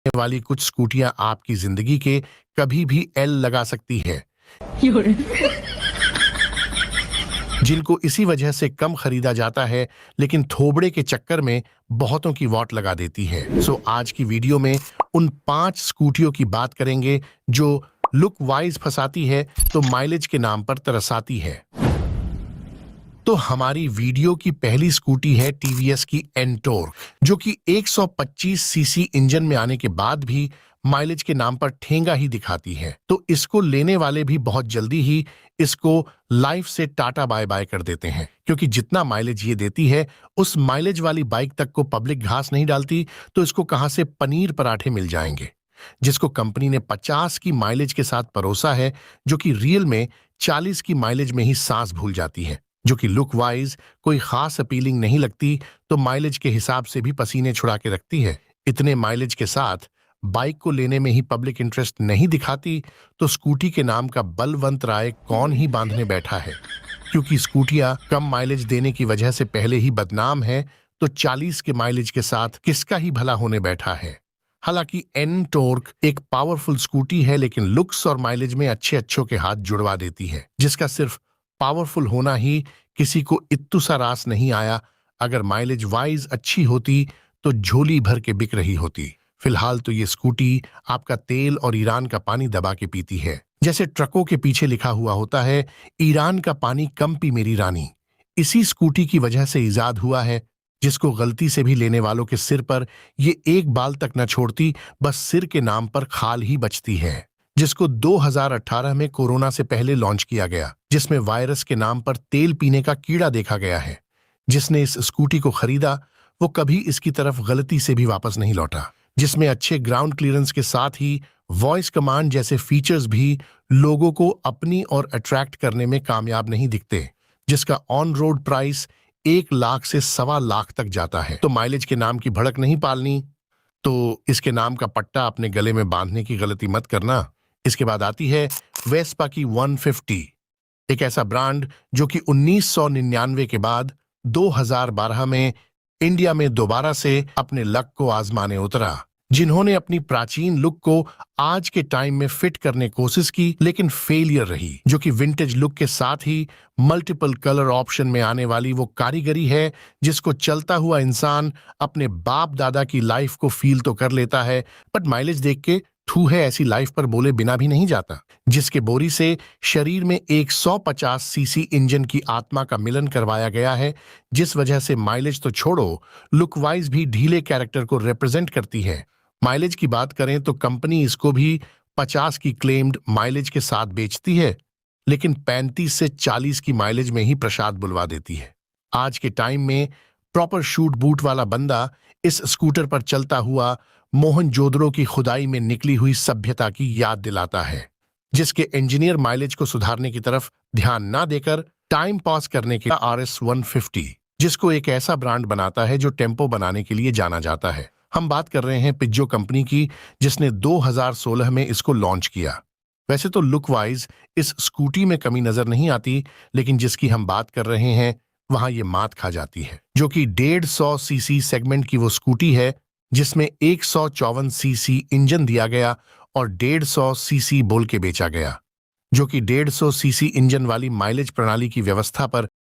वाली कुछ स्कूटियां आपकी जिंदगी के कभी भी एल लगा सकती है, जिनको इसी वजह से कम खरीदा जाता है, लेकिन थोबड़े के चक्कर में बहुतों की वॉट लगा देती है। सो आज की वीडियो में उन 5 स्कूटियों की बात करेंगे जो लुक वाइज फंसाती है तो माइलेज के नाम पर तरसाती है। तो हमारी वीडियो की पहली स्कूटी है टीवीएस की एंटोर्क, जो कि 125 सीसी इंजन में आने के बाद भी माइलेज के नाम पर ठेंगा ही दिखाती है। तो इसको लेने वाले भी बहुत जल्दी ही इसको लाइफ से टाटा बाय बाय कर देते हैं, क्योंकि जितना माइलेज ये देती है उस माइलेज वाली बाइक तक को पब्लिक घास नहीं डालती, तो इसको कहां से पनीर पराठे मिल जाएंगे, जिसको कंपनी ने 50 की माइलेज के साथ परोसा है, जो कि रियल में 40 की माइलेज में ही सांस भूल जाती है, जो कि लुक वाइज कोई खास अपीलिंग नहीं लगती, तो माइलेज के हिसाब से भी पसीने छुड़ा के रखती है। इतने माइलेज के साथ बाइक को लेने में ही पब्लिक इंटरेस्ट नहीं दिखाती, तो स्कूटी के नाम का बलवंत राय कौन ही बांधने बैठा है, क्योंकि स्कूटियां कम माइलेज देने की वजह से पहले ही बदनाम है, तो 40 के माइलेज के साथ किसका ही भला होने बैठा है। हालांकि एंटोर्क एक पावरफुल स्कूटी है, लेकिन लुक्स और माइलेज में अच्छों के हाथ जुड़वा देती है, जिसका सिर्फ पावरफुल होना ही किसी को इत्तू सा रास नहीं आया। अगर माइलेज वाइज अच्छी होती तो झोली भर के बिक रही होती। फिलहाल तो ये स्कूटी आपका तेल और ईरान का पानी दबा के पीती है। जैसे ट्रकों के पीछे लिखा हुआ होता है, ईरान का पानी कम पी मेरी रानी। इसी स्कूटी की वजह से इजाद हुआ है, जिसको गलती से भी लेने वालों के सिर पर ये एक बाल तक न छोड़ती, बस सिर के नाम पर खाल ही बचती है। जिसको 2018 में कोरोना से पहले लॉन्च किया गया, जिसमें वायरस के नाम पर तेल पीने का कीड़ा देखा गया है। जिसने इस स्कूटी को खरीदा वो कभी इसकी तरफ गलती से भी वापस नहीं लौटा, जिसमें अच्छे ग्राउंड क्लियरेंस के साथ ही वॉइस कमांड जैसे फीचर्स भी लोगों को अपनी ओर अट्रैक्ट करने में कामयाब नहीं दिखते, जिसका ऑन रोड प्राइस 1 लाख से 1.25 लाख तक जाता है। तो माइलेज के नाम की भड़क नहीं पालनी, तो इसके नाम का पट्टा अपने गले में बांधने की गलती मत करना। इसके बाद आती है वेस्पा की 150, एक ऐसा ब्रांड जो कि 1999 के बाद 2012 में इंडिया में दोबारा से अपने लक को आजमाने उतरा, जिन्होंने अपनी प्राचीन लुक को आज के टाइम में फिट करने कोशिश की, लेकिन फेलियर रही। जो कि विंटेज लुक के साथ ही मल्टीपल कलर ऑप्शन में आने वाली वो कारीगरी है, जिसको चलता हुआ इंसान अपने बाप दादा की लाइफ को फील तो कर लेता है, बट माइलेज देख के थू है ऐसी लाइफ पर बोले बिना भी नहीं जाता। जिसके बोरी से शरीर में 150 सीसी इंजन की आत्मा का मिलन करवाया गया है, जिस वजह से माइलेज तो छोड़ो, लुक वाइज भी ढीले कैरेक्टर को रिप्रेजेंट करती है। माइलेज की बात करें तो कंपनी इसको भी 50 की क्लेम्ड माइलेज के साथ बेचती है, लेकिन 35 से 40 की माइलेज में ही प्रसाद बुलवा देती है। आज के टाइम में प्रॉपर शूट बूट वाला बंदा इस स्कूटर पर चलता हुआ मोहनजोदड़ो की खुदाई में निकली हुई सभ्यता की याद दिलाता है, जिसके इंजीनियर माइलेज को सुधारने की तरफ ध्यान ना देकर टाइम पास करने के RS 150, जिसको एक ऐसा ब्रांड बनाता है जो टेम्पो बनाने के लिए जाना जाता है। हम बात कर रहे हैं पिज्जो कंपनी की, जिसने 2016 में इसको लॉन्च किया। वैसे तो लुक वाइज इस स्कूटी में कमी नजर नहीं आती, लेकिन जिसकी हम बात कर रहे हैं वहां ये मात खा जाती है, जो कि 150 सीसी सेगमेंट की वो स्कूटी है, जिसमें 154 सीसी इंजन दिया गया और 150 सीसी बोल के बेचा गया, जो कि 150 सीसी इंजन वाली माइलेज प्रणाली की व्यवस्था पर